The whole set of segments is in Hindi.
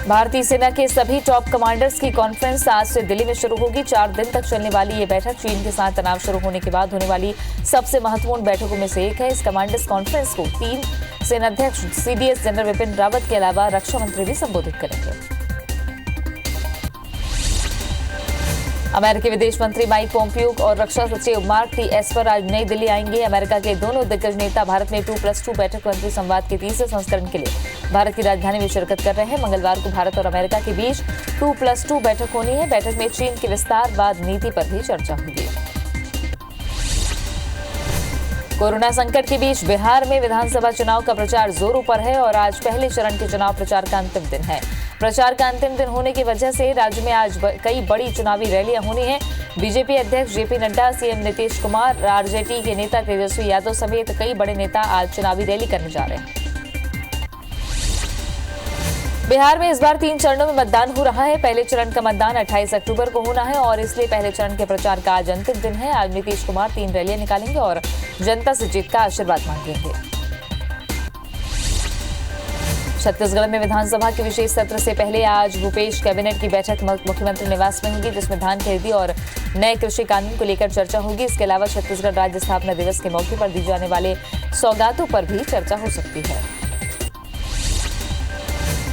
भारतीय सेना के सभी टॉप कमांडर्स की कॉन्फ्रेंस आज से दिल्ली में शुरू होगी। 4 दिन तक चलने वाली ये बैठक चीन के साथ तनाव शुरू होने के बाद होने वाली सबसे महत्वपूर्ण बैठकों में से एक है। इस कमांडर्स कॉन्फ्रेंस को 3 सेनाध्यक्ष CDS जनरल विपिन रावत के अलावा रक्षा मंत्री भी संबोधित करेंगे। अमेरिकी विदेश मंत्री माइक पोम्पियो और रक्षा सचिव मार्क टी एस्पर आज नई दिल्ली आएंगे। अमेरिका के दोनों दिग्गज नेता भारत में 2+2 बैठक मंत्री संवाद के तीसरे संस्करण के लिए भारत की राजधानी में शिरकत कर रहे हैं। मंगलवार को भारत और अमेरिका के बीच 2+2 बैठक होनी है। बैठक में चीन की विस्तारवाद नीति पर भी चर्चा होगी। कोरोना संकट के बीच बिहार में विधानसभा चुनाव का प्रचार जोरों पर है और आज पहले चरण के चुनाव प्रचार का अंतिम दिन है। प्रचार का अंतिम दिन होने की वजह से राज्य में आज कई बड़ी चुनावी रैलियां होनी हैं। बीजेपी अध्यक्ष JP Nadda, CM Nitish Kumar, RJD के नेता तेजस्वी यादव समेत कई बड़े नेता आज चुनावी रैली करने जा रहे हैं। बिहार में इस बार 3 चरणों में मतदान हो रहा है। पहले चरण का मतदान 28 अक्टूबर को होना है और इसलिए पहले चरण के प्रचार का आज अंतिम दिन है। आज नीतीश कुमार 3 रैलियां निकालेंगे और जनता से जीत का आशीर्वाद मांगेंगे। छत्तीसगढ़ में विधानसभा के विशेष सत्र से पहले आज भूपेश कैबिनेट की बैठक मुख्यमंत्री निवास में होगी, जिसमें धान खरीदी और नए कृषि कानून को लेकर चर्चा होगी। इसके अलावा छत्तीसगढ़ राज्य स्थापना दिवस के मौके पर दी जाने वाले सौगातों पर भी चर्चा हो सकती है।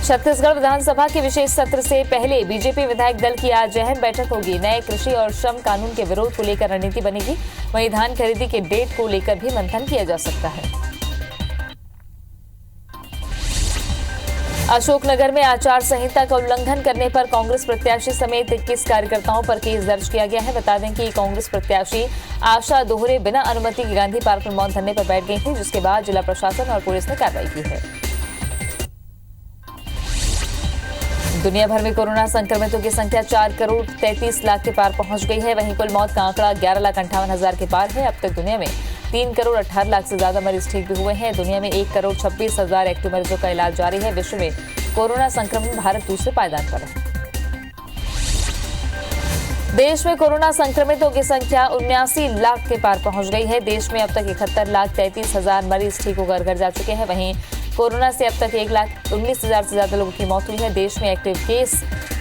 छत्तीसगढ़ विधानसभा के विशेष सत्र से पहले बीजेपी विधायक दल की आज अहम बैठक होगी। नए कृषि और श्रम कानून के विरोध को लेकर रणनीति बनेगी। वहीं धान खरीदी के डेट को लेकर भी मंथन किया जा सकता है। अशोकनगर में आचार संहिता का उल्लंघन करने पर कांग्रेस प्रत्याशी समेत 21 कार्यकर्ताओं पर केस दर्ज किया गया है। बता दें कि कांग्रेस प्रत्याशी आशा दोहरे बिना अनुमति के गांधी पार्क में मौन धरने पर बैठ गई थी, जिसके बाद जिला प्रशासन और पुलिस ने कार्रवाई की है। दुनिया भर में कोरोना संक्रमितों की संख्या 4 करोड़ 33 लाख के पार पहुंच गई है। वहीं कुल मौत का आंकड़ा 11,58,000 के पार है। अब तक दुनिया में 3 करोड़ 18 लाख से ज्यादा मरीज ठीक भी हुए हैं। दुनिया में 1 करोड़ 26,000 एक्टिव मरीजों का इलाज जारी है। विश्व में कोरोना संक्रमण भारत दूसरे पायदान पर है। देश में कोरोना संक्रमितों की संख्या 79 लाख के पार पहुंच गई है। देश में अब तक 71,33,000 मरीज ठीक होकर घर जा चुके हैं। वहीं कोरोना से अब तक 1,19,000 से ज्यादा लोगों की मौत हुई है। देश में एक्टिव केस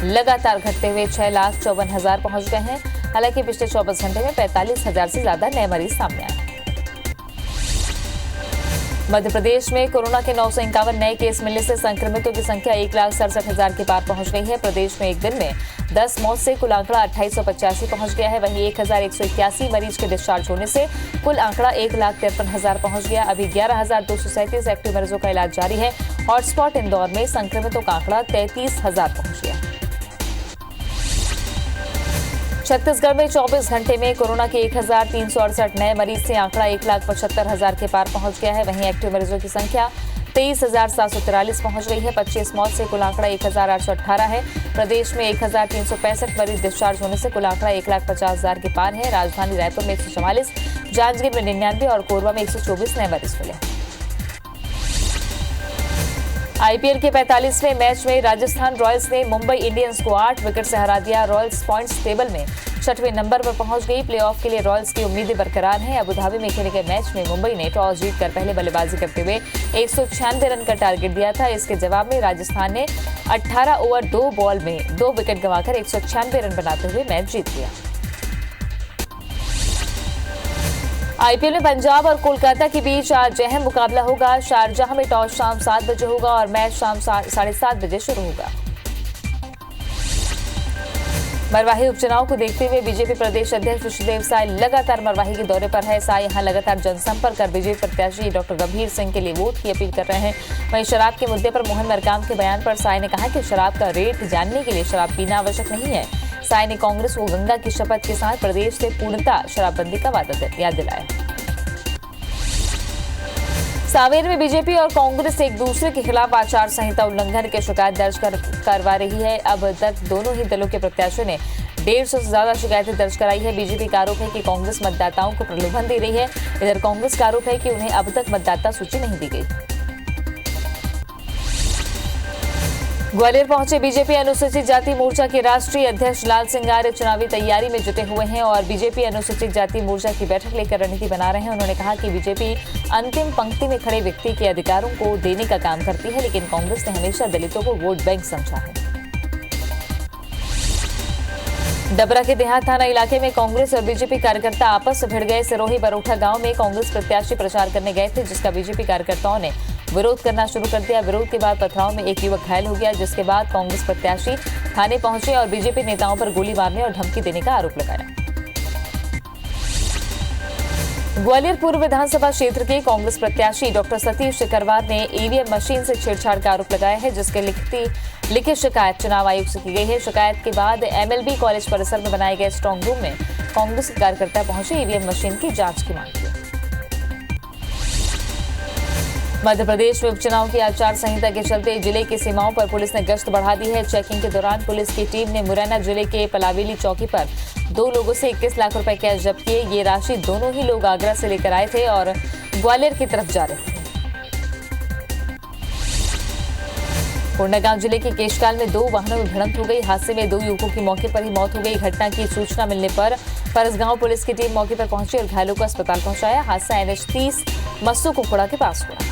लगातार घटते हुए 6,54,000 पहुंच गए हैं। हालांकि पिछले 24 घंटे में 45,000 से ज्यादा नए मरीज सामने आए। मध्य प्रदेश में कोरोना के 951 नए केस मिलने से संक्रमितों की संख्या 1,67,000 के पार पहुंच गई है। प्रदेश में एक दिन में 10 मौत से कुल आंकड़ा 2885 पहुंच गया है। वहीं 1,181 मरीज के डिस्चार्ज होने से कुल आंकड़ा 1,53,000 पहुंच गया। अभी 11,237 एक्टिव मरीजों का इलाज जारी है। हॉटस्पॉट इंदौर में संक्रमितों का आंकड़ा 33,000 पहुंच गया। छत्तीसगढ़ में 24 घंटे में कोरोना के 1,368 नए मरीज से आंकड़ा 1,75,000 के पार पहुंच गया है। वहीं एक्टिव मरीजों की संख्या 23,743 पहुंच गई है। 25 मौत से कुल आंकड़ा 1,818 है। प्रदेश में 1,365 मरीज डिस्चार्ज होने से कुल आंकड़ा 1,50,000 के पार है। राजधानी रायपुर में 144, जांजगीर में 99 और कोरबा में 124 नए मरीज मिले। IPL के 45वें मैच में राजस्थान रॉयल्स ने मुंबई इंडियंस को 8 विकेट से हरा दिया। रॉयल्स पॉइंट्स टेबल में 6वें नंबर पर पहुंच गई। प्लेऑफ के लिए रॉयल्स की उम्मीदें बरकरार हैं। अबुधाबी में खेले गए मैच में मुंबई ने टॉस जीतकर पहले बल्लेबाजी करते हुए 196 रन का टारगेट दिया था। इसके जवाब में राजस्थान ने 18 ओवर 2 बॉल में 2 विकेट गंवाकर 196 रन बनाते हुए मैच जीत लिया। IPL में पंजाब और कोलकाता के बीच आज अहम मुकाबला होगा। शारजाह में टॉस शाम 7 बजे होगा और मैच शाम 7:30 बजे शुरू होगा। मरवाही उपचुनाव को देखते हुए बीजेपी प्रदेश अध्यक्ष विष्णुदेव साय लगातार मरवाही के दौरे पर है। साय यहां लगातार जनसंपर्क कर बीजेपी प्रत्याशी डॉक्टर गंभीर सिंह के लिए वोट की अपील कर रहे हैं। वहीं शराब के मुद्दे पर मोहन मरकाम के बयान पर साय ने कहा कि शराब का रेट जानने के लिए शराब पीना आवश्यक नहीं है। साय ने कांग्रेस को गंगा की शपथ के साथ प्रदेश से पूर्णतः शराबबंदी का वादा याद दिलाया। सांवेर में बीजेपी और कांग्रेस एक दूसरे के खिलाफ आचार संहिता उल्लंघन की शिकायत दर्ज करवा रही है। अब तक दोनों ही दलों के प्रत्याशियों ने 150 से ज्यादा शिकायतें दर्ज कराई है। बीजेपी का आरोप है कि कांग्रेस मतदाताओं को प्रलोभन दे रही है। इधर कांग्रेस का आरोप है कि उन्हें अब तक मतदाता सूची नहीं दी गई। ग्वालियर पहुंचे बीजेपी अनुसूचित जाति मोर्चा के राष्ट्रीय अध्यक्ष लाल सिंह आर्य चुनावी तैयारी में जुटे हुए हैं और बीजेपी अनुसूचित जाति मोर्चा की बैठक लेकर रणनीति बना रहे हैं। उन्होंने कहा कि बीजेपी अंतिम पंक्ति में खड़े व्यक्ति के अधिकारों को देने का काम करती है, लेकिन कांग्रेस ने हमेशा दलितों को वोट बैंक समझा है। डबरा के देहात थाना इलाके में कांग्रेस और बीजेपी कार्यकर्ता आपस में भिड़ गए। सिरोही बरोठा गांव में कांग्रेस प्रत्याशी प्रचार करने गए थे, जिसका बीजेपी कार्यकर्ताओं ने विरोध करना शुरू कर दिया। विरोध के बाद पथराव में एक युवक घायल हो गया, जिसके बाद कांग्रेस प्रत्याशी थाने पहुंचे और बीजेपी नेताओं पर गोली मारने और धमकी देने का आरोप लगाया। ग्वालियर पूर्व विधानसभा क्षेत्र के कांग्रेस प्रत्याशी डॉक्टर सतीश सिकरवार ने ईवीएम मशीन से छेड़छाड़ का आरोप लगाया है, जिसके लिखित शिकायत चुनाव आयोग से की गई है। शिकायत के बाद एमएलबी कॉलेज परिसर में बनाए गए स्ट्रांग रूम में कांग्रेस के कार्यकर्ता पहुंचे ईवीएम मशीन की जांच की मांग की। मध्य प्रदेश में उपचुनाव की आचार संहिता के चलते जिले की सीमाओं पर पुलिस ने गश्त बढ़ा दी है। चेकिंग के दौरान पुलिस की टीम ने मुरैना जिले के पलावेली चौकी पर 2 लोगों से 21 लाख रुपए कैश जब्त किए। ये राशि दोनों ही लोग आगरा से लेकर आए थे और ग्वालियर की तरफ जा रहे थे। कोंडागांव जिले के केशकाल में 2 वाहनों में भिड़ंत हो गई। हादसे में 2 युवकों की मौके पर ही मौत हो गई। घटना की सूचना मिलने पर फरसगांव पुलिस की टीम मौके पर पहुंची और घायलों को अस्पताल पहुंचाया। हादसा NH 30 मस्सू कुपड़ा के पास हुआ।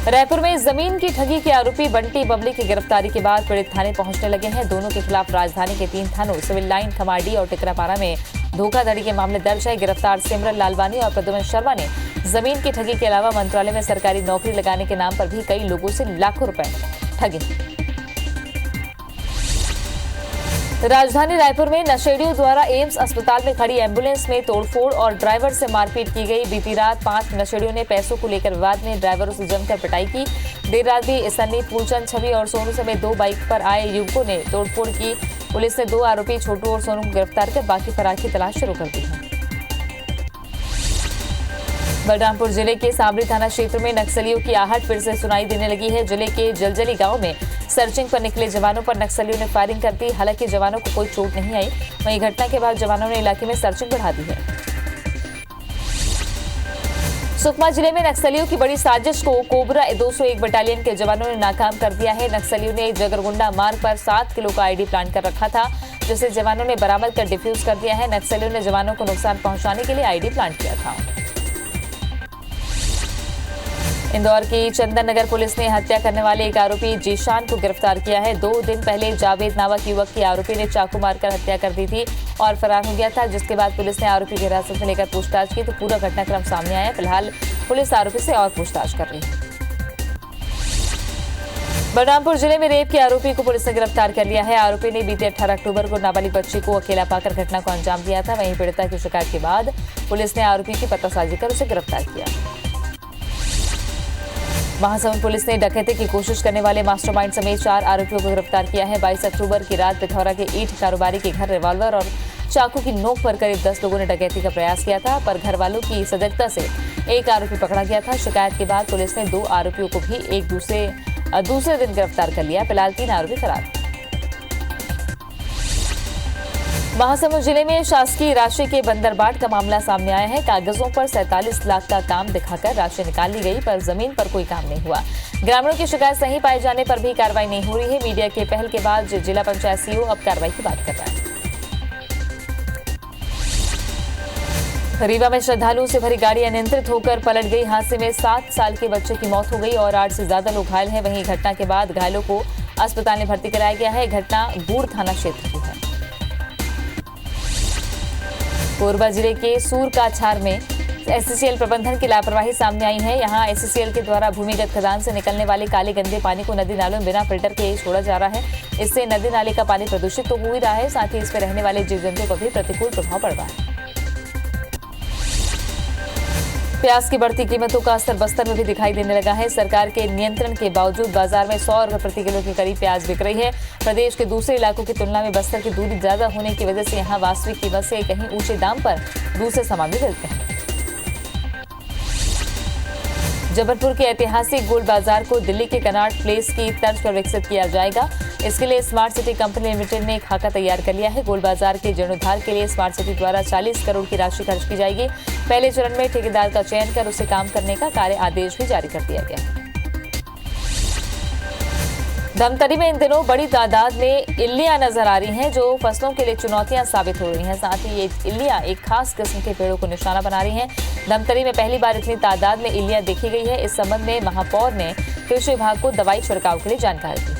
रायपुर में जमीन की ठगी के आरोपी बंटी बबली की गिरफ्तारी के बाद पीड़ित थाने पहुंचने लगे हैं। दोनों के खिलाफ राजधानी के 3 थानों सिविल लाइन, खमाडी और टिकरापारा में धोखाधड़ी के मामले दर्ज है। गिरफ्तार सिमरन लालवानी और प्रद्युमन शर्मा ने जमीन की ठगी के अलावा मंत्रालय में सरकारी नौकरी लगाने के नाम पर भी कई लोगों से लाखों रुपए ठगे। राजधानी रायपुर में नशेड़ियों द्वारा एम्स अस्पताल में खड़ी एम्बुलेंस में तोड़फोड़ और ड्राइवर से मारपीट की गई। बीती रात 5 नशेड़ियों ने पैसों को लेकर विवाद में ड्राइवरों से जमकर पिटाई की। देर रात भी सन्नी, फूलचंद, छवि और सोनू समेत 2 बाइक पर आए युवकों ने तोड़फोड़ की। पुलिस ने 2 आरोपी छोटू और सोनू को गिरफ्तार कर बाकी फरार की तलाश शुरू कर दी है। बलरामपुर जिले के साबरी थाना क्षेत्र में नक्सलियों की आहट फिर से सुनाई देने लगी है। जिले के जलजली गांव में सर्चिंग पर निकले जवानों पर नक्सलियों ने फायरिंग कर दी। हालांकि जवानों को कोई चोट नहीं आई। वहीं घटना के बाद जवानों ने इलाके में सर्चिंग बढ़ा दी है। सुकमा जिले में नक्सलियों की बड़ी साजिश को कोबरा 201 बटालियन के जवानों ने नाकाम कर दिया है। नक्सलियों ने जगरगुंडा मार्ग पर 7 किलो का आईडी प्लांट कर रखा था, जिसे जवानों ने बरामद कर डिफ्यूज कर दिया है। नक्सलियों ने जवानों को नुकसान पहुंचाने के लिए आईडी प्लांट किया था। इंदौर की चंदन नगर पुलिस ने हत्या करने वाले एक आरोपी जीशान को गिरफ्तार किया है। 2 दिन पहले जावेद नामक युवक की आरोपी ने चाकू मारकर हत्या कर दी थी और फरार हो गया था, जिसके बाद पुलिस ने आरोपी की हिरासत में लेकर पूछताछ की तो पूरा घटनाक्रम सामने आया। फिलहाल पुलिस आरोपी से और पूछताछ कर रही है। बलरामपुर जिले में रेप के आरोपी को पुलिस ने गिरफ्तार कर लिया है। आरोपी ने बीते 18 अक्टूबर को नाबालिग बच्ची को अकेला पाकर घटना को अंजाम दिया था। वहीं पीड़िता की शिकायत के बाद पुलिस ने आरोपी की पतासाजी कर उसे गिरफ्तार किया। महासमुंद पुलिस ने डकैती की कोशिश करने वाले मास्टरमाइंड समेत 4 आरोपियों को गिरफ्तार किया है। 22 अक्टूबर की रात पिथौरा के ईंट कारोबारी के घर रिवॉल्वर और चाकू की नोक पर करीब 10 लोगों ने डकैती का प्रयास किया था, पर घर वालों की सजगता से एक आरोपी पकड़ा गया था। शिकायत के बाद पुलिस ने 2 आरोपियों को भी एक दूसरे दिन गिरफ्तार कर लिया। फिलहाल 3 आरोपी फरार। महासमुंद जिले में शासकीय राशि के बंदरबाट का मामला सामने आया है। कागजों पर 47 लाख का काम दिखाकर राशि निकाल ली गई, पर जमीन पर कोई काम नहीं हुआ। ग्रामीणों की शिकायत सही पाए जाने पर भी कार्रवाई नहीं हो रही है। मीडिया के पहल के बाद जिला पंचायत सीईओ अब कार्रवाई की बात कर रहा है। रीवा में श्रद्धालुओं से भरी गाड़ी अनियंत्रित होकर पलट गई। हादसे में 7 साल के बच्चे की मौत हो गई और 8 से ज्यादा लोग घायल हैं। वहीं घटना के बाद घायलों को अस्पताल में भर्ती कराया गया है। घटना बूढ़ थाना क्षेत्र की है। कोरबा जिले के सूरकाछार में SCCL प्रबंधन की लापरवाही सामने आई है। यहां SCCL के द्वारा भूमिगत खदान से निकलने वाले काले गंदे पानी को नदी नालों में बिना फिल्टर के छोड़ा जा रहा है। इससे नदी नाले का पानी प्रदूषित तो हो ही रहा है, साथ ही इस पर रहने वाले जीव जंतुओं पर भी प्रतिकूल प्रभाव पड़ रहा है। प्याज की बढ़ती कीमतों का असर बस्तर में भी दिखाई देने लगा है। सरकार के नियंत्रण के बावजूद बाजार में 100 रुपए प्रति किलो के करीब प्याज बिक रही है। प्रदेश के दूसरे इलाकों की तुलना में बस्तर की दूरी ज्यादा होने की वजह से यहां वास्तविक कीमत से कहीं ऊंचे दाम पर दूसरे सामान भी मिलते हैं। जबलपुर के ऐतिहासिक गोल बाजार को दिल्ली के कनॉट प्लेस की तर्ज पर विकसित किया जाएगा। इसके लिए स्मार्ट सिटी कंपनी लिमिटेड ने एक खाका तैयार कर लिया है। गोल बाजार के जीर्णोद्धार के लिए स्मार्ट सिटी द्वारा 40 करोड़ की राशि खर्च की जाएगी। पहले चरण में ठेकेदार का चयन कर उसे काम करने का कार्य आदेश भी जारी कर दिया गया। धमतरी में इन दिनों बड़ी तादाद में इल्लियां नजर आ रही हैं, जो फसलों के लिए चुनौतियां साबित हो रही हैं। साथ ही ये इल्लियां एक खास किस्म के पेड़ों को निशाना बना रही हैं। धमतरी में पहली बार इतनी तादाद में इल्लियां देखी गई है। इस संबंध में महापौर ने कृषि विभाग को दवाई छिड़काव के लिए जानकारी दी।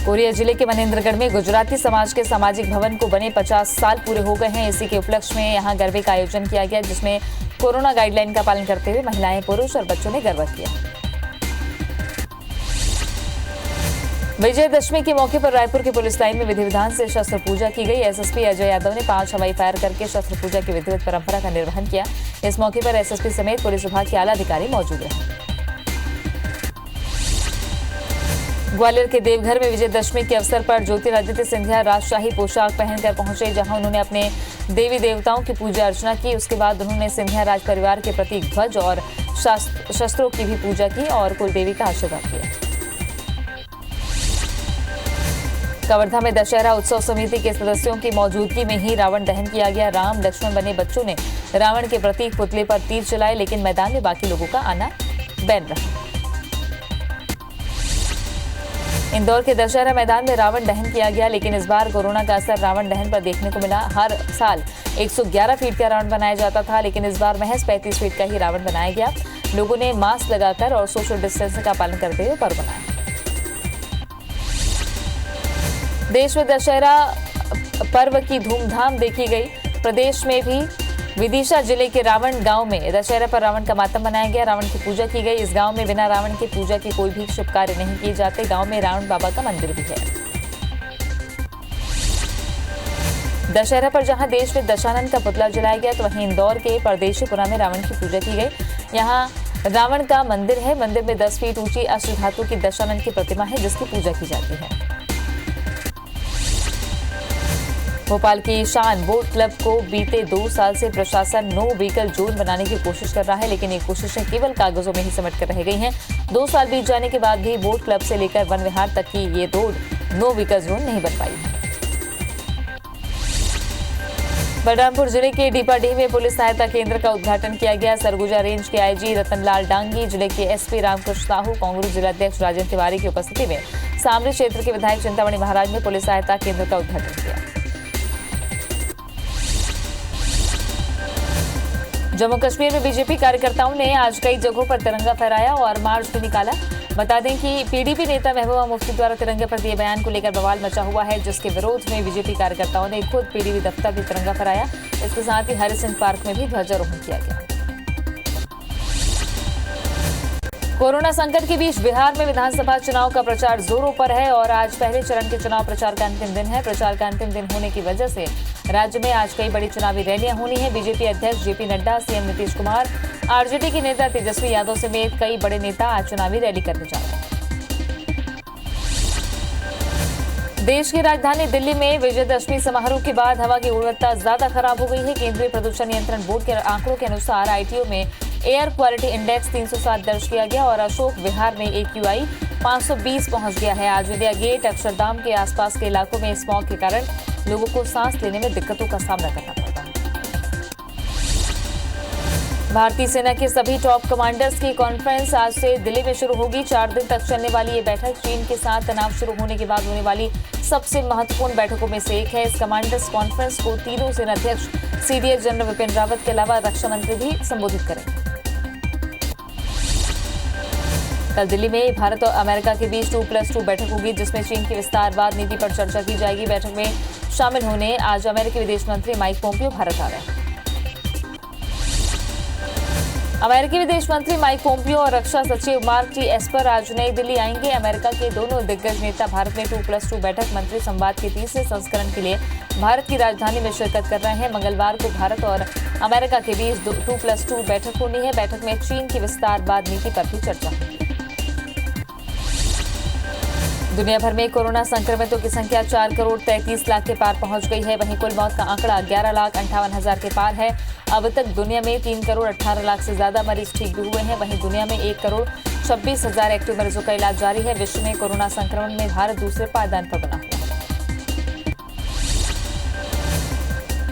कोरिया जिले के मनेंद्रगढ़ में गुजराती समाज के सामाजिक भवन को बने 50 साल पूरे हो गए हैं। इसी के उपलक्ष्य में यहां गरबे का आयोजन किया गया, जिसमें कोरोना गाइडलाइन का पालन करते हुए महिलाएं, पुरुष और बच्चों ने गरबा किया। विजयदशमी के मौके पर रायपुर की पुलिस लाइन में विधि विधान से शस्त्र पूजा की गई। एसएसपी अजय यादव ने 5 हवाई फायर करके शस्त्र पूजा की विधिवत परंपरा का निर्वहन किया। इस मौके पर एसएसपी समेत पुलिस विभाग के आला अधिकारी मौजूद रहे। ग्वालियर के देवघर में विजयदशमी के अवसर पर ज्योतिरादित्य सिंधिया राजशाही पोशाक पहनकर पहुंचे, जहां उन्होंने अपने देवी देवताओं की पूजा अर्चना की। उसके बाद उन्होंने सिंधिया राज परिवार के प्रतीक ध्वज और शस्त्रों की भी पूजा की और कुलदेवी का आशीर्वाद लिया। कवर्धा में दशहरा उत्सव समिति के सदस्यों की मौजूदगी में ही रावण दहन किया गया। राम लक्ष्मण बने बच्चों ने रावण के प्रतीक पुतले पर तीर चलाए, लेकिन मैदान में बाकी लोगों का आना बैन रहा। इंदौर के दशहरा मैदान में रावण दहन किया गया, लेकिन इस बार कोरोना का असर रावण दहन पर देखने को मिला। हर साल 111 फीट का रावण बनाया जाता था, लेकिन इस बार महज 35 फीट का ही रावण बनाया गया। लोगों ने मास्क लगाकर और सोशल डिस्टेंसिंग का पालन करते हुए पर्व मनाया। देश में दशहरा पर्व की धूमधाम देखी गई। प्रदेश में भी विदिशा जिले के रावण गांव में दशहरा पर रावण का मातम मनाया गया। रावण की पूजा की गई। इस गांव में बिना रावण की पूजा के कोई भी शुभ कार्य नहीं किए जाते। गांव में रावण बाबा का मंदिर भी है। दशहरा पर जहां देश में दशानन का पुतला जलाया गया, तो वहीं इंदौर के परदेशीपुरा में रावण की पूजा की गई। यहां रावण का मंदिर है। मंदिर में 10 फीट ऊंची अष्टधातु की दशानन की प्रतिमा है, जिसकी पूजा की जाती है। भोपाल की शान बोट क्लब को बीते 2 साल से प्रशासन नो व्हीकल जोन बनाने की कोशिश कर रहा है, लेकिन ये कोशिशें केवल कागजों में ही सिमट कर रह गई हैं। 2 साल बीत जाने के बाद भी बोट क्लब से लेकर वन विहार तक की ये रोड नो व्हीकल जोन नहीं बन पाई है। बलरामपुर जिले के डीपाडीह में पुलिस सहायता केंद्र का उद्घाटन किया गया। सरगुजा रेंज के आईजी रतनलाल डांगी, जिले के एसपी रामकृष्ण साहू, कांग्रेस जिलाध्यक्ष राजेंद्र तिवारी की उपस्थिति में सामरी क्षेत्र के विधायक चिंतामणि महाराज ने पुलिस सहायता केंद्र का उद्घाटन किया। जम्मू कश्मीर में बीजेपी कार्यकर्ताओं ने आज कई जगहों पर तिरंगा फहराया और मार्च भी निकाला। बता दें कि पीडीपी नेता महबूबा मुफ्ती द्वारा तिरंगे पर दिए बयान को लेकर बवाल मचा हुआ है, जिसके विरोध में बीजेपी कार्यकर्ताओं ने खुद पीडीपी दफ्तर में तिरंगा फहराया। इसके साथ ही हरि सिंह पार्क में भी ध्वजारोहण किया गया। कोरोना संकट के बीच बिहार में विधानसभा चुनाव का प्रचार जोरों पर है और आज पहले चरण के चुनाव प्रचार का अंतिम दिन है। प्रचार का अंतिम दिन होने की वजह से राज्य में आज कई बड़ी चुनावी रैलियां होनी है। बीजेपी अध्यक्ष JP Nadda, CM Nitish Kumar, RJD के नेता तेजस्वी यादव समेत कई बड़े नेता आज चुनावी रैली करने जा रहे हैं। देश की राजधानी दिल्ली में विजयदशमी समारोह के बाद हवा की गुणवत्ता ज्यादा खराब हो गई है। केंद्रीय प्रदूषण नियंत्रण बोर्ड के आंकड़ों के अनुसार आईटीओ में एयर क्वालिटी इंडेक्स 307 दर्ज किया गया और अशोक विहार में AQI 520 पहुंच गया है। आज इंडिया गेट, अक्षरधाम के आसपास के इलाकों में स्मॉग के कारण लोगों को सांस लेने में दिक्कतों का सामना करना पड़ता है। भारतीय सेना के सभी टॉप कमांडर्स की कॉन्फ्रेंस आज से दिल्ली में शुरू होगी। 4 दिन तक चलने वाली ये बैठक चीन के साथ तनाव शुरू होने के बाद होने वाली सबसे महत्वपूर्ण बैठकों में से एक है। इस कमांडर्स कॉन्फ्रेंस को तीनों सेनाध्यक्ष CDS जनरल विपिन रावत के अलावा रक्षा मंत्री भी संबोधित करेंगे। कल दिल्ली में भारत और अमेरिका के बीच 2+2 बैठक होगी, जिसमें चीन की विस्तारवाद नीति पर चर्चा की जाएगी। बैठक में शामिल होने आज अमेरिकी विदेश मंत्री माइक पोम्पियो भारत आ रहे हैं। अमेरिकी विदेश मंत्री माइक पोम्पियो और रक्षा सचिव मार्क टी एस्पर आज नई दिल्ली आएंगे। अमेरिका के दोनों दिग्गज नेता भारत में 2+2 बैठक मंत्री संवाद के 3रे संस्करण के लिए भारत की राजधानी में शिरकत कर रहे हैं। मंगलवार को भारत और अमेरिका के बीच 2+2 बैठक होनी है। बैठक में चीन की विस्तारवाद नीति पर भी चर्चा होगी। दुनिया भर में कोरोना संक्रमितों की संख्या 4 करोड़ 33 लाख के पार पहुंच गई है। वहीं कुल मौत का आंकड़ा 11,58,000 के पार है। अब तक दुनिया में 3 करोड़ 18 लाख से ज्यादा मरीज ठीक भी हुए हैं। वहीं दुनिया में 1 करोड़ 26,000 एक्टिव मरीजों का इलाज जारी है। विश्व में कोरोना संक्रमण में भारत दूसरे पायदान पर बना हुआ है।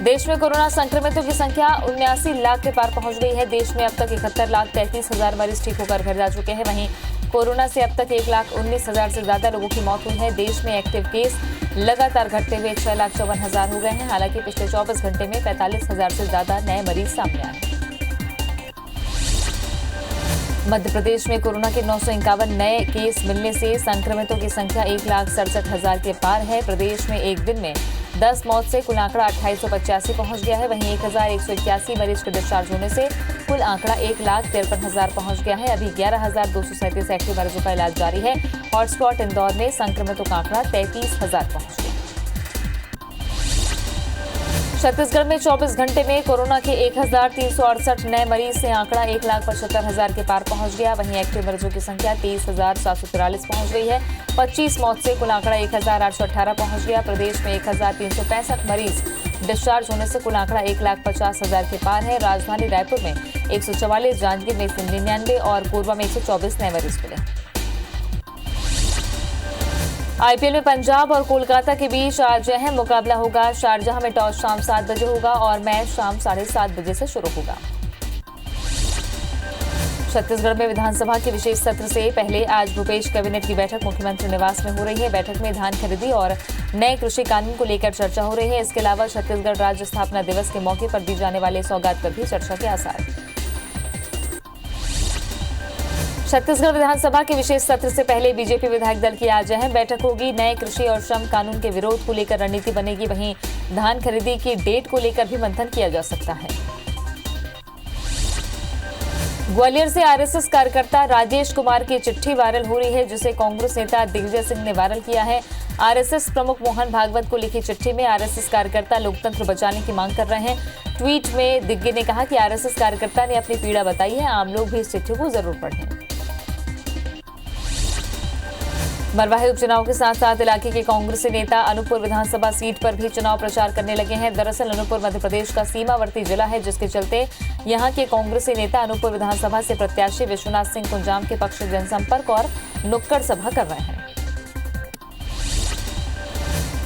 देश में कोरोना संक्रमितों की संख्या 79 लाख के पार पहुंच गई है। देश में अब तक 71,33,000 मरीज ठीक होकर घर जा चुके हैं। वहीं कोरोना से अब तक 1,19,000 से ज्यादा लोगों की मौत हुई है। देश में एक्टिव केस लगातार घटते हुए 6,54,000 हो गए हैं। हालांकि पिछले 24 घंटे में 45,000 से ज्यादा नए मरीज सामने आए। मध्य प्रदेश में कोरोना के 951 नए केस मिलने से संक्रमितों की संख्या 1,67,000 के पार है। प्रदेश में एक दिन में 10 मौत से कुल आंकड़ा 2885 पहुंच गया है। वहीं 1,181 मरीज के डिस्चार्ज होने से कुल आंकड़ा 1,53,000 पहुंच गया है। अभी 11,237 एक्टिव मरीजों का इलाज जारी है। हॉटस्पॉट इंदौर में संक्रमितों का आंकड़ा 33,000 पहुंच गया। छत्तीसगढ़ में 24 घंटे में कोरोना के 1,368 नए मरीज से आंकड़ा 1,75,000 के पार पहुंच गया। वहीं एक्टिव मरीजों की संख्या 23,743 पहुंच गई है। 25 मौत से कुल आंकड़ा 1,818 पहुंच गया। प्रदेश में 1,365 मरीज डिस्चार्ज होने से कुल आंकड़ा 1,50,000 के पार है। राजधानी रायपुर में 144, जांजगीर में 99 और कोरबा में 124 नए मरीज मिले। आईपीएल में पंजाब और कोलकाता के बीच आज अहम मुकाबला होगा। शारजाह में टॉस शाम 7 बजे होगा और मैच शाम 7:30 बजे से शुरू होगा। छत्तीसगढ़ में विधानसभा के विशेष सत्र से पहले आज भूपेश कैबिनेट की बैठक मुख्यमंत्री निवास में हो रही है। बैठक में धान खरीदी और नए कृषि कानून को लेकर चर्चा हो रही है। इसके अलावा छत्तीसगढ़ राज्य स्थापना दिवस के मौके पर दी जाने वाले सौगात पर भी चर्चा के आसार। छत्तीसगढ़ विधानसभा के विशेष सत्र से पहले बीजेपी विधायक दल की आज अहम बैठक होगी। नए कृषि और श्रम कानून के विरोध को लेकर रणनीति बनेगी। वहीं धान खरीदी की डेट को लेकर भी मंथन किया जा सकता है। ग्वालियर से आरएसएस कार्यकर्ता राजेश कुमार की चिट्ठी वायरल हो रही है, जिसे कांग्रेस नेता दिग्विजय सिंह ने वायरल किया है। आरएसएस प्रमुख मोहन भागवत को लिखी चिट्ठी में आरएसएस कार्यकर्ता लोकतंत्र बचाने की मांग कर रहे हैं। ट्वीट में दिग्विजय ने कहा कि आरएसएस कार्यकर्ता ने अपनी पीड़ा बताई है, आम लोग भी इस चिट्ठी को जरूर पढ़ें। मरवाही उपचुनाव के साथ साथ इलाके के कांग्रेसी नेता अनूपपुर विधानसभा सीट पर भी चुनाव प्रचार करने लगे हैं। दरअसल अनूपपुर मध्य प्रदेश का सीमावर्ती जिला है, जिसके चलते यहां के कांग्रेसी नेता अनूपपुर विधानसभा से प्रत्याशी विश्वनाथ सिंह कुंजाम के पक्ष में जनसंपर्क और नुक्कड़ सभा कर रहे हैं।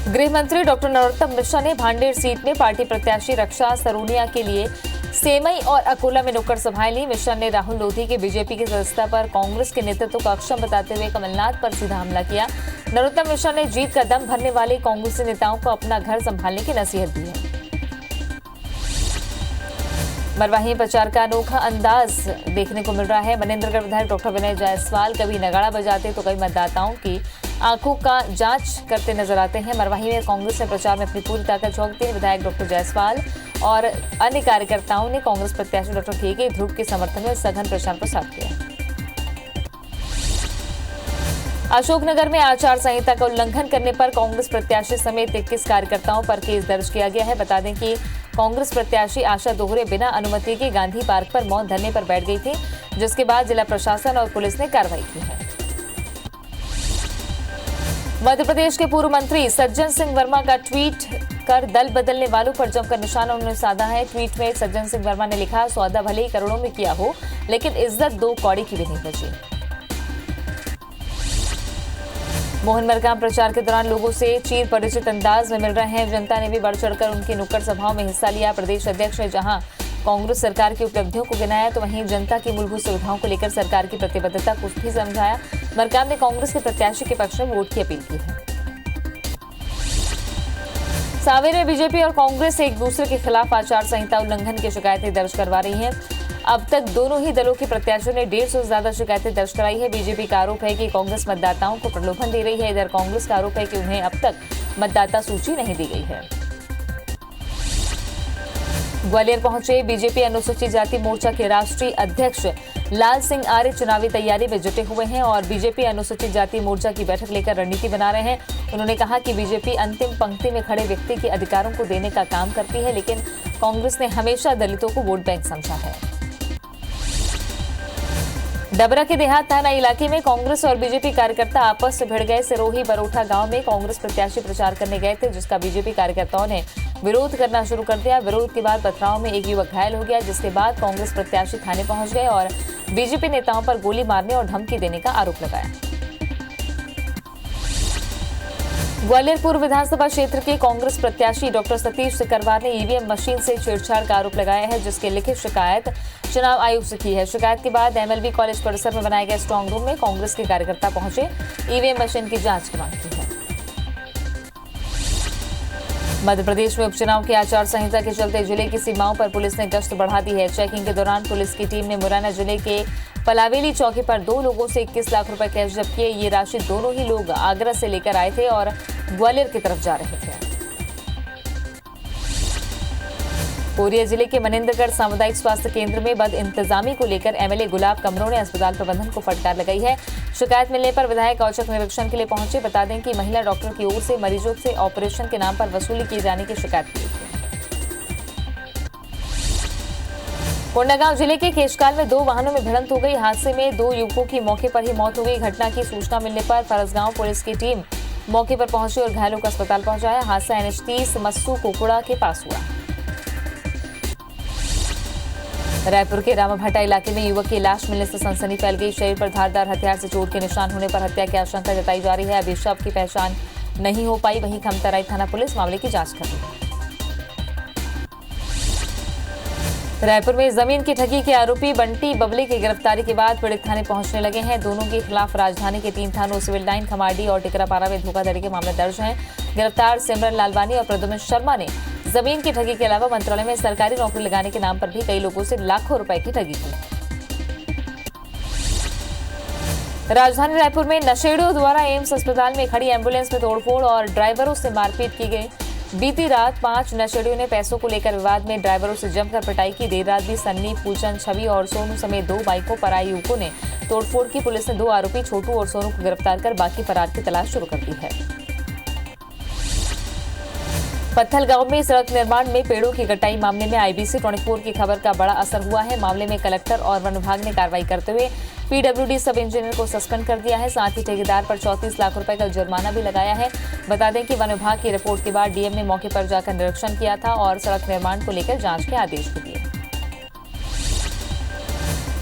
गृह मंत्री डॉक्टर नरोत्तम मिश्रा ने भांडेर सीट में पार्टी प्रत्याशी रक्षा सरोनिया के लिए सेमई और अकोला में नुक्कड़ सभाएं ली। मिश्रा ने राहुल लोधी के बीजेपी की सदस्यता पर कांग्रेस के नेतृत्व को अक्षम बताते हुए कमलनाथ पर सीधा हमला किया। नरोत्तम मिश्रा ने जीत का दम भरने वाले कांग्रेसी नेताओं को अपना घर संभालने की नसीहत दी है। मरवाही प्रचार का अनोखा अंदाज देखने को मिल रहा है। मनेंद्रगढ़ विधायक डॉक्टर विनय जायसवाल कभी नगाड़ा बजाते तो कई मतदाताओं की आंखों का जांच करते नजर आते हैं। मरवाही में कांग्रेस ने प्रचार में अपनी पूरी ताकत झोंकते हैं। विधायक डॉक्टर जायसवाल और अन्य कार्यकर्ताओं ने कांग्रेस प्रत्याशी डॉक्टर के ध्रुव के समर्थन में सघन प्रचार प्रसार किया। अशोकनगर में आचार संहिता का उल्लंघन करने पर कांग्रेस प्रत्याशी समेत 21 कार्यकर्ताओं पर केस दर्ज किया गया है। बता दें कि कांग्रेस प्रत्याशी आशा दोहरे बिना अनुमति के गांधी पार्क पर मौन धरने पर बैठ गई थी, जिसके बाद जिला प्रशासन और पुलिस ने कार्रवाई की है। मध्य प्रदेश के पूर्व मंत्री सज्जन सिंह वर्मा का ट्वीट कर दल बदलने वालों पर जमकर निशाना उन्होंने साधा है। ट्वीट में सज्जन सिंह वर्मा ने लिखा, सौदा भले ही करोड़ों में किया हो, लेकिन इज्जत 2 कौड़ी की भी नहीं बची। मोहन मरकाम प्रचार के दौरान लोगों से चीर परिचित अंदाज में मिल रहे हैं। जनता ने भी बढ़ चढ़कर उनकी नुक्कड़ सभाओं में हिस्सा लिया। प्रदेश अध्यक्ष ने जहां कांग्रेस सरकार की उपलब्धियों को गिनाया, तो वहीं जनता की मूलभूत सुविधाओं को लेकर सरकार की प्रतिबद्धता को भी समझाया। मरकाम ने कांग्रेस के प्रत्याशी के पक्ष में वोट की अपील की है। सांवेर में बीजेपी और कांग्रेस एक दूसरे के खिलाफ आचार संहिता उल्लंघन की शिकायतें दर्ज करवा रही हैं। अब तक दोनों ही दलों के प्रत्याशियों ने 150 से ज्यादा शिकायतें दर्ज कराई है। बीजेपी का आरोप है कि कांग्रेस मतदाताओं को प्रलोभन दे रही है। इधर कांग्रेस का आरोप है कि उन्हें अब तक मतदाता सूची नहीं दी गई है। ग्वालियर पहुंचे बीजेपी अनुसूचित जाति मोर्चा के राष्ट्रीय अध्यक्ष लाल सिंह आर्य चुनावी तैयारी में जुटे हुए हैं और बीजेपी अनुसूचित जाति मोर्चा की बैठक लेकर रणनीति बना रहे हैं। उन्होंने कहा कि बीजेपी अंतिम पंक्ति में खड़े व्यक्ति के अधिकारों को देने का काम करती है, लेकिन कांग्रेस ने हमेशा दलितों को वोट बैंक समझा है। डबरा के देहात थाना इलाके में कांग्रेस और बीजेपी कार्यकर्ता आपस में भिड़ गए। सिरोही बरोठा गांव में कांग्रेस प्रत्याशी प्रचार करने गए थे, जिसका बीजेपी कार्यकर्ताओं ने विरोध करना शुरू कर दिया। विरोध के बाद पथराव में एक युवक घायल हो गया, जिसके बाद कांग्रेस प्रत्याशी थाने पहुंच गए और बीजेपी नेताओं पर गोली मारने और धमकी देने का आरोप लगाया। ग्वालियर पूर्व विधानसभा क्षेत्र के कांग्रेस प्रत्याशी डॉक्टर सतीश सिकरवार ने ईवीएम मशीन से छेड़छाड़ का आरोप लगाया है, जिसकी लिखित शिकायत चुनाव आयोग से की है। शिकायत के बाद एमएलबी कॉलेज परिसर में बनाए गए स्ट्रांग रूम में कांग्रेस के कार्यकर्ता पहुंचे, ईवीएम मशीन की जांच की मांग की है। मध्य प्रदेश में उपचुनाव की आचार संहिता के चलते जिले की सीमाओं पर पुलिस ने गश्त बढ़ा दी है। चेकिंग के दौरान पुलिस की टीम ने मुरैना जिले के पलावेली चौकी पर 2 लोगों से 21 लाख रुपए कैश जब्त किए। ये राशि दोनों ही लोग आगरा से लेकर आए थे और ग्वालियर की तरफ जा रहे थे। कोरिया जिले के मनिंदरगढ़ सामुदायिक स्वास्थ्य केंद्र में बद इंतजामी को लेकर एमएलए गुलाब कमरों ने अस्पताल प्रबंधन को फटकार लगाई है। शिकायत मिलने पर विधायक औचक निरीक्षण के लिए पहुंचे। बता दें कि महिला डॉक्टर की ओर से मरीजों से ऑपरेशन के नाम पर वसूली किए जाने की शिकायत की थी। कोंडागांव जिले के केशकाल में 2 वाहनों में भिड़ंत हो गई। हादसे में 2 युवकों की मौके पर ही मौत हो गई। घटना की सूचना मिलने पर फरसगांव पुलिस की टीम मौके पर पहुंची और घायलों को अस्पताल पहुंचाया। हादसा NH30 मस्सू कोकुड़ा के पास हुआ। रायपुर के रामाभाटा इलाके में युवक की लाश मिलने से सनसनी फैल गई। शरीर पर धारदार हथियार से चोट के निशान होने पर हत्या की आशंका जताई जा रही है। अभी शव की पहचान नहीं हो पाई। वहीं खमतराई थाना पुलिस मामले की जांच कर रही है। रायपुर में जमीन की ठगी के आरोपी बंटी बबली की गिरफ्तारी के बाद पीड़ित थाने पहुंचने लगे हैं। दोनों के खिलाफ राजधानी के 3 थानों सिविल लाइन, खमाड़ी और टिकरापारा में धोखाधड़ी के मामले दर्ज हैं। गिरफ्तार सिमरन लालवानी और प्रद्युम्न शर्मा ने जमीन की ठगी के अलावा मंत्रालय में सरकारी नौकरी लगाने के नाम पर भी कई लोगों से लाखों रुपए की ठगी की। राजधानी रायपुर में नशेड़ियों द्वारा एम्स अस्पताल में खड़ी एम्बुलेंस में तोड़फोड़ और ड्राइवरों से मारपीट की गई। बीती रात 5 नशेड़ियों ने पैसों को लेकर विवाद में ड्राइवरों से जमकर पिटाई की। देर रात भी सन्नी, फूलचंद, छवि और सोनू समेत 2 बाइकों पर आए युवकों ने तोड़फोड़ की। पुलिस ने 2 आरोपी छोटू और सोनू को गिरफ्तार कर बाकी फरार की तलाश शुरू कर दी है। पत्थल गांव में सड़क निर्माण में पेड़ों की कटाई मामले में IBC 24 की खबर का बड़ा असर हुआ है। मामले में कलेक्टर और वन विभाग ने कार्रवाई करते हुए PWD सब इंजीनियर को सस्पेंड कर दिया है। साथ ही ठेकेदार पर 34 लाख रुपए का जुर्माना भी लगाया है। बता दें कि वन विभाग की रिपोर्ट के बाद DM ने मौके पर जाकर निरीक्षण किया था और सड़क निर्माण को लेकर जांच के आदेश भी दिए।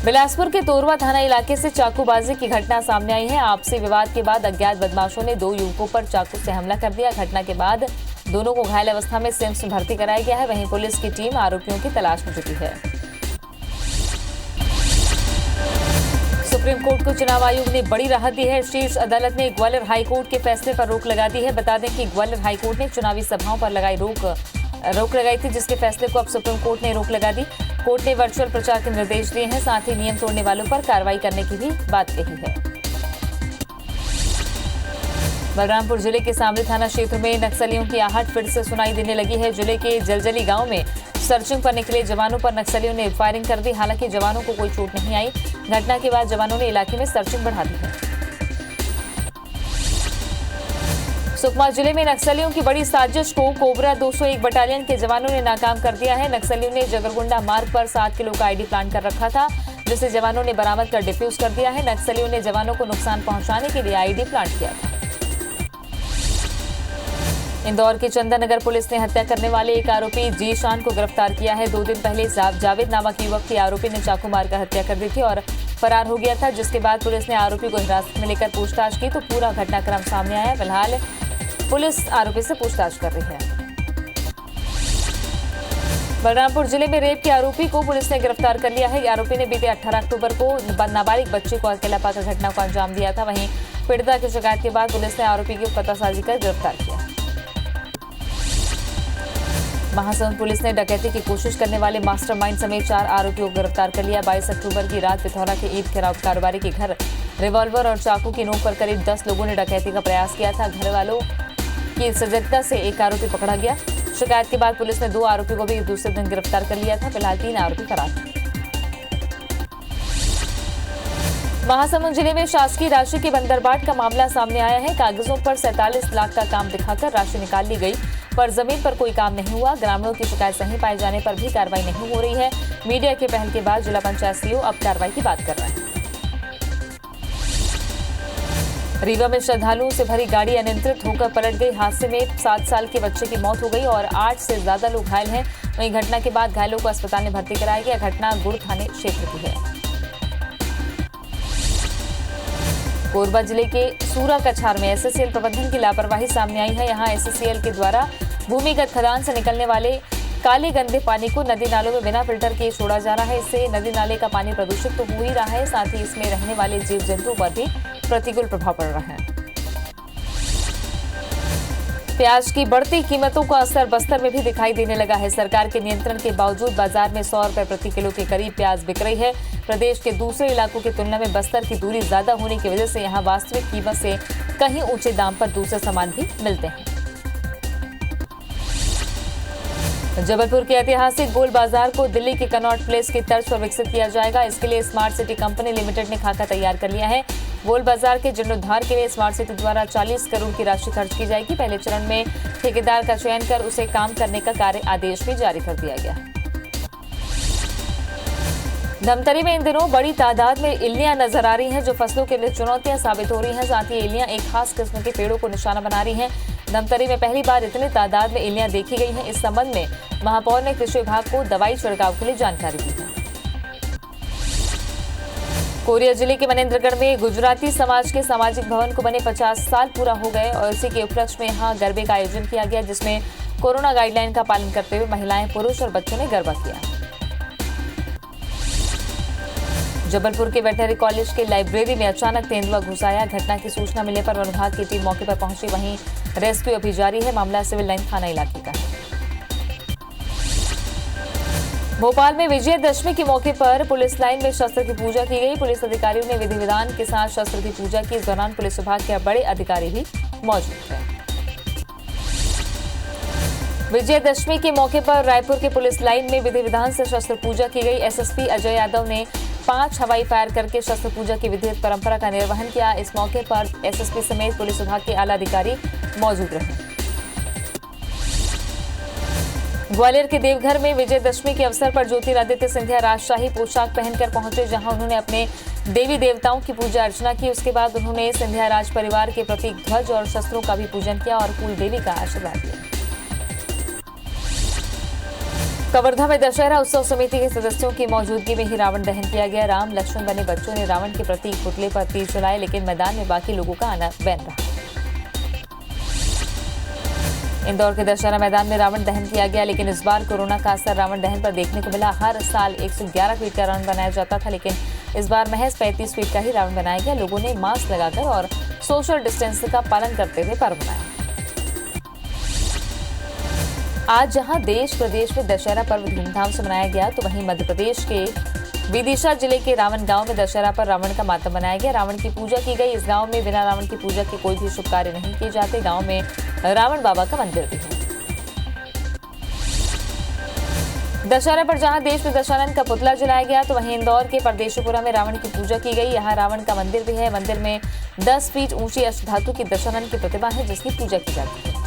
बिलासपुर के तोरवा थाना इलाके से चाकूबाजी की घटना सामने आई है। आपसी विवाद के बाद अज्ञात बदमाशों ने 2 युवकों पर चाकू से हमला कर दिया। घटना के बाद दोनों को घायल अवस्था में सिम्स में भर्ती कराया गया है। वहीं पुलिस की टीम आरोपियों की तलाश में जुटी है। सुप्रीम कोर्ट को चुनाव आयोग ने बड़ी राहत दी है। शीर्ष अदालत ने ग्वालियर हाईकोर्ट के फैसले पर रोक लगा दी है। बता दें कि ग्वालियर हाईकोर्ट ने चुनावी सभाओं पर रोक लगाई थी, जिसके फैसले को अब सुप्रीम कोर्ट ने रोक लगा दी। कोर्ट ने वर्चुअल प्रचार के निर्देश दिए हैं। साथ ही नियम तोड़ने वालों पर कार्रवाई करने की भी बात कही है। बलरामपुर जिले के सामरी थाना क्षेत्र में नक्सलियों की आहट फिर से सुनाई देने लगी है। जिले के जलजली गांव में सर्चिंग पर निकले जवानों पर नक्सलियों ने फायरिंग कर दी। हालांकि जवानों को कोई चोट नहीं आई। घटना के बाद जवानों ने इलाके में सर्चिंग बढ़ा दी है। सुकमा जिले में नक्सलियों की बड़ी साजिश को कोबरा 201 बटालियन के जवानों ने नाकाम कर दिया है। नक्सलियों ने जगरगुंडा मार्ग पर 7 किलो का ID प्लांट कर रखा था, जिसे जवानों ने बरामद कर डिफ्यूज कर दिया है। नक्सलियों ने जवानों को नुकसान पहुंचाने के लिए ID प्लांट किया था। इंदौर की चंदननगर पुलिस ने हत्या करने वाले एक आरोपी जीशान को गिरफ्तार किया है। 2 दिन पहले जावेद नामक युवक की आरोपी ने चाकू मारकर हत्या कर दी थी और फरार हो गया था, जिसके बाद पुलिस ने आरोपी को हिरासत में लेकर पूछताछ की तो पूरा घटनाक्रम सामने आया। फिलहाल पुलिस आरोपी से पूछताछ कर रही है। बलरामपुर जिले में रेप के आरोपी को पुलिस ने गिरफ्तार कर लिया है। आरोपी ने बीते 18 अक्टूबर को नाबालिग बच्चे को अकेला पाकर घटना को अंजाम दिया था। वहीं पीड़िता की शिकायत के बाद पुलिस ने आरोपी की पतासाजी कर गिरफ्तार किया। महासमुंद पुलिस ने डकैती की कोशिश करने वाले मास्टरमाइंड समेत 4 आरोपियों को गिरफ्तार कर लिया। 22 अक्टूबर की रात पिथौरा के ईद कारोबारी के घर रिवॉल्वर और चाकू की नोक पर करीब 10 लोगों ने डकैती का प्रयास किया था। घर वालों की सजगता से एक आरोपी पकड़ा गया। शिकायत के बाद पुलिस ने 2 आरोपी को भी दूसरे दिन गिरफ्तार कर लिया था। फिलहाल 3 आरोपी फरार हैं। महासमुंद जिले में शासकीय राशि के बंदरबाट का मामला सामने आया है। कागजों पर 47 लाख का काम दिखाकर राशि निकाल ली गई, पर जमीन पर कोई काम नहीं हुआ। ग्रामीणों की शिकायत सही पाए जाने पर भी कार्रवाई नहीं हो रही है। मीडिया के पहल के बाद जिला पंचायत सीईओ अब कार्रवाई की बात कर रहे हैं। रीवा में श्रद्धालुओं से भरी गाड़ी अनियंत्रित होकर पलट गई। हादसे में 7 साल के बच्चे की मौत हो गई और 8 से ज्यादा लोग घायल हैं। वहीं घटना के बाद घायलों को अस्पताल में भर्ती कराया गया। घटना गुड़ थाने क्षेत्र की है। कोरबा जिले के सूरा कछार में एसएससीएल प्रबंधन की लापरवाही सामने आई है। यहां एसएससीएल के द्वारा भूमिगत खदान से निकलने वाले काले गंदे पानी को नदी नालों में बिना फिल्टर किए छोड़ा जा रहा है। इससे नदी नाले का पानी प्रदूषित तो हो ही रहा है, साथ ही इसमें रहने वाले जीव जंतुओं पर भी प्रतिकूल प्रभाव पड़ रहा है। प्याज की बढ़ती कीमतों का असर बस्तर में भी दिखाई देने लगा है। सरकार के नियंत्रण के बावजूद बाजार में 100 रुपए प्रति किलो के करीब प्याज बिक रही है। प्रदेश के दूसरे इलाकों की तुलना में बस्तर की दूरी ज्यादा होने की वजह से यहां वास्तविक कीमत से कहीं ऊंचे दाम पर दूसरे सामान भी मिलते हैं। जबलपुर के ऐतिहासिक गोल बाजार को दिल्ली के कनॉट प्लेस की तर्ज पर विकसित किया जाएगा। इसके लिए स्मार्ट सिटी कंपनी लिमिटेड ने खाका तैयार कर लिया है। गोल बाजार के जीर्णोद्धार के लिए स्मार्ट सिटी द्वारा 40 करोड़ की राशि खर्च की जाएगी। पहले चरण में ठेकेदार का चयन कर उसे काम करने का कार्य आदेश भी जारी कर दिया गया है। धमतरी में इन दिनों बड़ी तादाद में इल्लियां नजर आ रही हैं, जो फसलों के लिए चुनौतियां साबित हो रही हैं। साथ ही इल्लियां एक खास किस्म के पेड़ों को निशाना बना रही हैं। धमतरी में पहली बार इतनी तादाद में इल्लियां देखी गई हैं। इस संबंध में महापौर ने कृषि विभाग को दवाई छिड़काव के लिए जानकारी दी है। कोरिया जिले के मनेंद्रगढ़ में गुजराती समाज के सामाजिक भवन को बने 50 साल पूरा हो गए और इसी के उपलक्ष्य में यहां गरबे का आयोजन किया गया, जिसमें कोरोना गाइडलाइन का पालन करते हुए महिलाएं, पुरुष और बच्चों ने गरबा किया। जबलपुर के वेटनरी कॉलेज के लाइब्रेरी में अचानक तेंदुआ घुस आया। घटना की सूचना मिलने पर वन विभाग की टीम मौके पर पहुंची। वहीं रेस्क्यू अभी जारी है। मामला सिविल लाइन थाना इलाके का है। भोपाल में विजयदशमी के मौके पर पुलिस लाइन में शस्त्र की पूजा की गई। पुलिस अधिकारियों ने विधि विधान के साथ शस्त्र की पूजा की। इस दौरान पुलिस विभाग के बड़े अधिकारी भी मौजूद थे। विजयदशमी के मौके पर रायपुर के पुलिस लाइन में विधि विधान से शस्त्र पूजा की गई। एसएसपी अजय यादव ने 5 हवाई फायर करके शस्त्र पूजा की विधिवत परंपरा का निर्वहन किया। इस मौके पर एसएसपी समेत पुलिस विभाग के आला अधिकारी मौजूद रहे। ग्वालियर के देवघर में विजयदशमी के अवसर पर ज्योतिरादित्य सिंधिया राजशाही पोशाक पहनकर पहुंचे, जहां उन्होंने अपने देवी देवताओं की पूजा अर्चना की। उसके बाद उन्होंने सिंधिया राज परिवार के प्रतीक ध्वज और शस्त्रों का भी पूजन किया और कुल देवी का आशीर्वाद लिया। कवर्धा में दशहरा उत्सव समिति के सदस्यों की मौजूदगी में ही रावण दहन किया गया। राम लक्ष्मण बने बच्चों ने रावण के प्रतीक पुतले पर तीर चलाए, लेकिन मैदान में बाकी लोगों का आना बैन रहा। इंदौर के दशहरा मैदान में रावण दहन किया गया, लेकिन इस बार कोरोना का असर रावण दहन पर देखने को मिला। हर साल 111 फीट का रावण बनाया जाता था, लेकिन इस बार महज 35 फीट का ही रावण बनाया गया। लोगों ने मास्क लगाकर और सोशल डिस्टेंस का पालन करते हुए पर्व मनाया। आज जहां देश प्रदेश में दशहरा पर्व धूमधाम से मनाया गया, तो वहीं मध्य प्रदेश के विदिशा जिले के रावण गांव में दशहरा पर रावण का मातम मनाया गया। रावण की पूजा की गई। इस गांव में बिना रावण की पूजा के कोई भी शुभ कार्य नहीं किए जाते। गांव में रावण बाबा का मंदिर भी है। दशहरा पर जहां देश में दशानन का पुतला जलाया गया, तो वहीं इंदौर के परदेशीपुरा में रावण की पूजा की गई। यहां रावण का मंदिर भी है। मंदिर में 10 फीट ऊंची अष्टधातु की दशानन की प्रतिमा है, जिसकी पूजा की जाती है।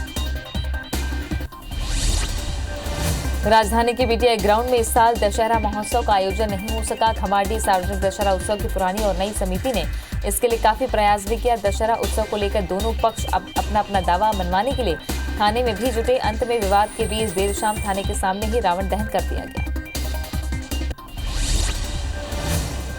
राजधानी के बीटीआई ग्राउंड में इस साल दशहरा महोत्सव का आयोजन नहीं हो सका। खमाडी सार्वजनिक दशहरा उत्सव की पुरानी और नई समिति ने इसके लिए काफी प्रयास भी किया। दशहरा उत्सव को लेकर दोनों पक्ष अब अपना दावा मनवाने के लिए थाने में भी जुटे। अंत में विवाद के बीच देर शाम थाने के सामने ही रावण दहन कर दिया गया।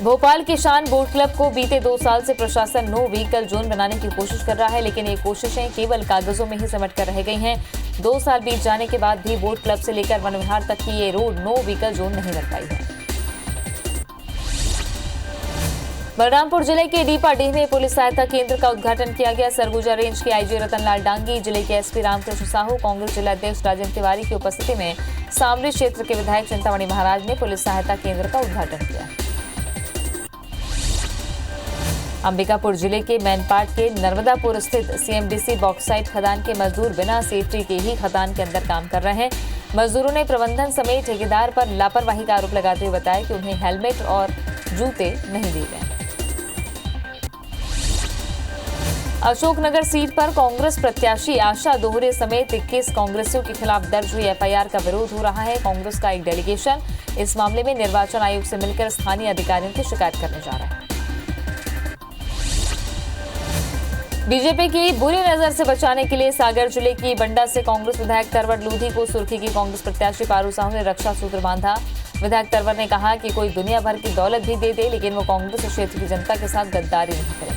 भोपाल के शान बोट क्लब को बीते 2 साल से प्रशासन नो व्हीकल जोन बनाने की कोशिश कर रहा है, लेकिन ये कोशिशें केवल कागजों में ही सिमट कर रह गई हैं। 2 साल बीत जाने के बाद भी बोट क्लब से लेकर वन विहार तक की ये रोड नो व्हीकल जोन नहीं बन पाई है। बलरामपुर जिले के डीपाडीह में पुलिस सहायता केंद्र का उद्घाटन किया गया। सरगुजा रेंज के आईजी रतनलाल डांगी, जिले के एसपी रामकृष्ण साहू, कांग्रेस जिलाध्यक्ष राजेंद्र तिवारी की उपस्थिति में सामरी क्षेत्र के विधायक चिंतामणि महाराज ने पुलिस सहायता केंद्र का उद्घाटन किया। अंबिकापुर जिले के मैनपाट के नर्मदापुर स्थित सीएमडीसी बॉक्साइट खदान के मजदूर बिना सेफ्टी के ही खदान के अंदर काम कर रहे हैं। मजदूरों ने प्रबंधन समेत ठेकेदार पर लापरवाही का आरोप लगाते हुए बताया कि उन्हें हेलमेट और जूते नहीं दिए गए। अशोकनगर सीट पर कांग्रेस प्रत्याशी आशा दोहरे समेत 21 कांग्रेसियों के खिलाफ दर्ज हुई एफआईआर का विरोध हो रहा है। कांग्रेस का एक डेलीगेशन इस मामले में निर्वाचन आयोग से मिलकर स्थानीय अधिकारियों की शिकायत करने जा रहा है। बीजेपी की बुरी नजर से बचाने के लिए सागर जिले की बंडा से कांग्रेस विधायक तरवर लोधी को सुर्खी की। कांग्रेस प्रत्याशी पारू साहू ने रक्षा सूत्र बांधा। विधायक तरवर ने कहा कि कोई दुनिया भर की दौलत भी दे दे, लेकिन वो कांग्रेस क्षेत्र की जनता के साथ गद्दारी नहीं करेगा।